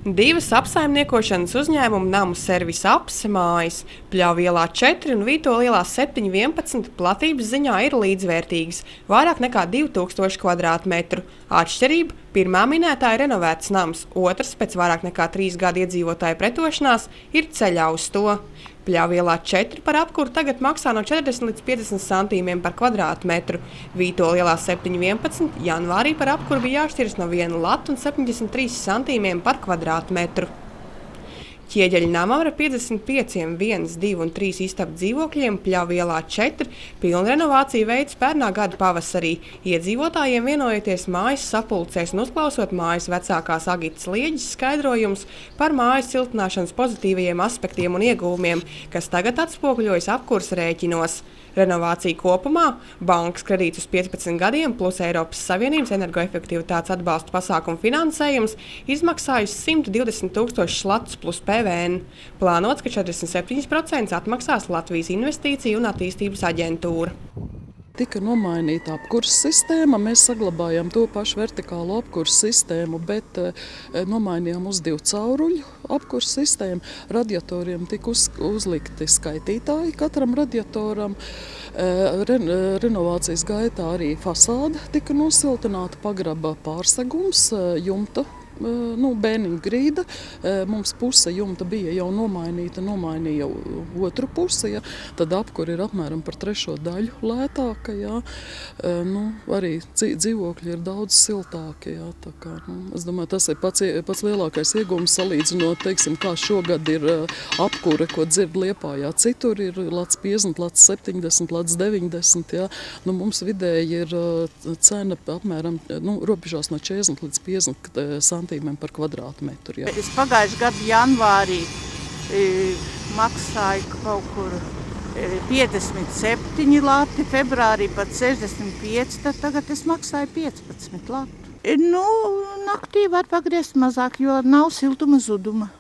Divas apsaimniekošanas uzņēmuma namu servisa apse mājas Pļauju ielā 4 un Vītola ielā 7/11 platības ziņā ir līdzvērtīgas, vairāk nekā 2000 kvadrātmetru. Atšķirība – pirmā minētā ir renovēts nams, otrs pēc vairāk nekā 3 gadu iedzīvotāju pretošanās ir ceļā uz to. Pļauju ielā 4 par apkuru tagad maksā no 40 līdz 50 centīmiem par kvadrātmetru. Vītola ielā 7/11 janvārī par apkuru bija jāšķiras no 1 lata un 73 centīmiem par kvadrātmetru. Ķieģeļa namam ar 55, 1, 2 un 3 istabu dzīvokļiem Pļauju ielā 4 pilnu renovāciju veids pērnā gada pavasarī. Iedzīvotājiem vienojoties mājas sapulcēs un uzklausot mājas vecākās Agitas Lieģes skaidrojumus par mājas siltināšanas pozitīvajiem aspektiem un ieguvumiem, kas tagad atspoguļojas apkures rēķinos. Renovācija kopumā, bankas kredīts uz 15 gadiem plus Eiropas Savienības energoefektivitātes atbalsta pasākumu finansējums izmaksājusi 120 000 latus plus PVN. Plānots, ka 47% atmaksās Latvijas Investīciju un attīstības aģentūra. Tika nomainīta apkures sistēma, mēs saglabājām to pašu vertikālo apkures sistēmu, bet nomainījām uz 2 cauruļu apkures sistēmu. Radiatoriem tika uzlikti skaitītāji katram radiatoram. Renovācijas gaitā arī fasāde tika nosiltināta, pagraba pārsegums, jumta. Bēniņu grīda. Mums puse jumta bija jau nomainīja otru pusi. Ja. Tad apkuri ir apmēram par 3 daļu lētāka. Ja. Arī dzīvokļi ir daudz siltāki. Ja. Es domāju, tas ir pats lielākais iegūms salīdzinot, teiksim, kā šogad ir apkure, ko dzird Liepājā. Citur ir lats 50, lats 70, lats 90. Ja. Mums vidēji ir cena apmēram robežās no 40 līdz 50 centīmiem par kvadrātmetru. Ja. Es pagājušajā gada janvārī maksāju kaut kur 57 lati, februārī pat 65, tad tagad es maksāju 15 latu. Naktī var pagriezt mazāk, jo nav siltuma zuduma.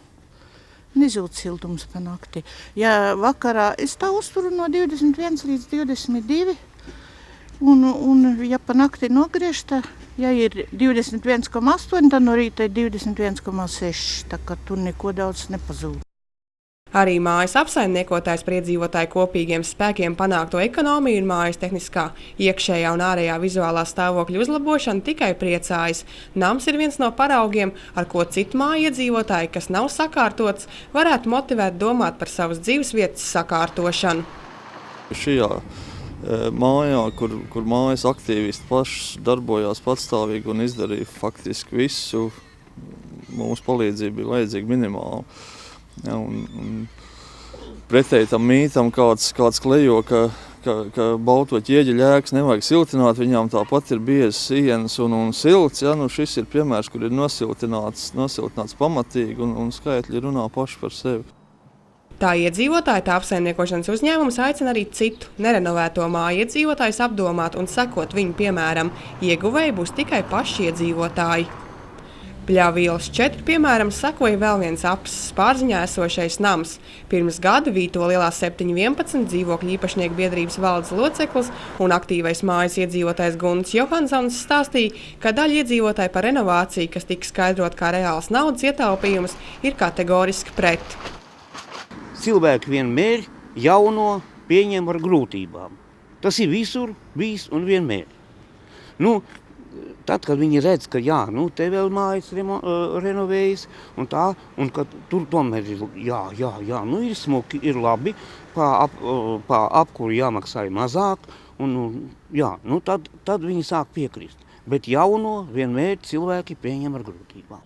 Nezūd siltums pa nakti. Ja vakarā es tā uzturu no 21 līdz 22, un ja pa nakti nogriežta, ja ir 21,8, tad no rīta ir 21,6, tā kā tur neko daudz nepazūd. Arī mājas apsaimniekotājs par iedzīvotāju kopīgiem spēkiem panākto ekonomiju un mājas tehniskā iekšējā un ārējā vizuālā stāvokļa uzlabošanu tikai priecājas. Nams ir viens no paraugiem, ar ko citu māju iedzīvotāji, kas nav sakārtots, varētu motivēt domāt par savas dzīvesvietas sakārtošanu. Šajā mājā, kur mājas aktīvisti paši darbojās patstāvīgi un izdarīja faktiski visu, mūsu palīdzība bija vajadzīga minimāli. Ja, un pretēji tam mītam kāds klejo, ka balto ķieģeļa ēkas nevajag siltināt, viņām tāpat ir biezas sienas un silts. Ja, šis ir piemērs, kur ir nosiltināts pamatīgi un skaitļi runā paši par sevi. Tā iedzīvotāja, tā apsaimniekošanas uzņēmums aicina arī citu nerenovēto māju iedzīvotājus apdomāt un sekot viņu piemēram. Ieguvēji būs tikai paši iedzīvotāji. Pļauju ielas 4, piemēram, sekoja vēl viens apses Pārziņā esošais nams. Pirms gada Vītola ielā 7/11 dzīvokļu īpašnieku biedrības valdes loceklis un aktīvais mājas iedzīvotājs Gunts Johansons stāstīja, ka daļa iedzīvotāji par renovāciju, kas tika skaidrot kā reāls naudas ietaupījums, ir kategoriski pret. Cilvēki vienmēr jauno pieņem ar grūtībām. Tas ir visur bijis un vienmēr. Tad, kad viņi redz, ka te vēl mājas renovējas un tā, un ka tur tomēr ir ir smuki, ir labi, pa apkuru jāmaksāja mazāk, tad viņi sāk piekrist. Bet jauno vienmēr cilvēki pieņem ar grūtībām.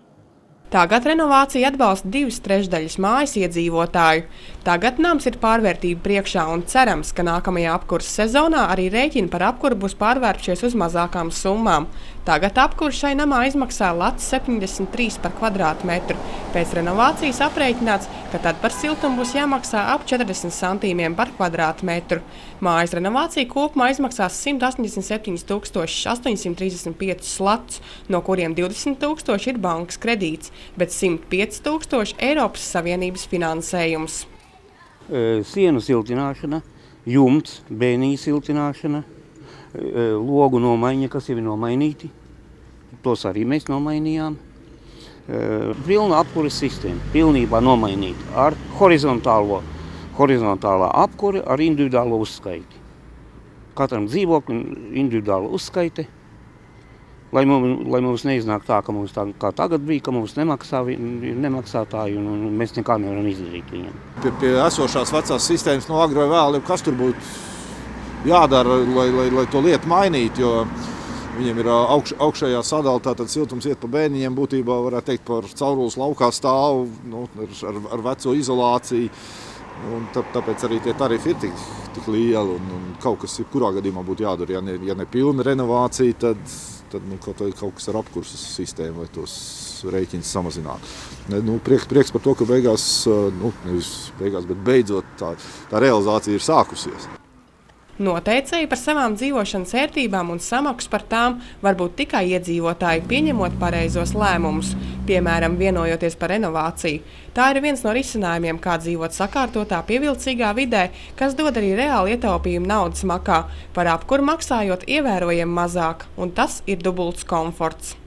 Tagad renovāciju atbalsta 2/3 mājas iedzīvotāju. Tagad nams ir pārvērtība priekšā un cerams, ka nākamajā apkures sezonā arī rēķini par apkuru būs pārvērtušies uz mazākām summām. Tagad apkuru šai namā izmaksā lats 73 par kvadrātmetru. Pēc renovācijas aprēķināts, ka tad par siltumu būs jāmaksā ap 40 centīmiem par kvadrātmetru. Mājas renovācija kopumā izmaksās 187 835 latus, no kuriem 20 000 ir bankas kredīts, bet 105 000 Eiropas Savienības finansējums. Sienu siltināšana, jumts, bēniņa siltināšana, logu nomaiņa, kas jau ir nomainīti. Tos arī mēs nomainījām. Pilna apkures sistēma, pilnībā nomainīta ar horizontālā apkure ar individuālo uzskaiti. Katram dzīvoklim individuāla uzskaite, lai mums neiznāk tā, ka mums tā, kā tagad bija, ka mums nemaksātāji un mēs nekā nevaram izdarīt viņiem. Pie esošās vecās sistēmas no agro vēl, kas tur būtu jādara, lai to lietu mainītu, jo viņiem ir augšējā sadala, tātad siltums iet pa bēniņiem, būtībā varētu teikt par caurules laukā stāvu, ar veco izolāciju. Un tāpēc arī tie tarifi ir tik lieli un kaut kas kurā gadījumā būtu jādara. Ja ne pilna renovācija, tad kaut kas ar apkurses sistēmu, lai tos rēķinus samazinātu. Prieks par to, ka nevis beigās, bet beidzot tā realizācija ir sākusies. Noteicēji par savām dzīvošanas ērtībām un samaksu par tām var būt tikai iedzīvotāji, pieņemot pareizos lēmumus, piemēram, vienojoties par renovāciju. Tā ir viens no risinājumiem, kā dzīvot sakārtotā, pievilcīgā vidē, kas dod arī reāli ietaupījumu naudas makā, par apkuru maksājot ievērojami mazāk, un tas ir dubults komforts.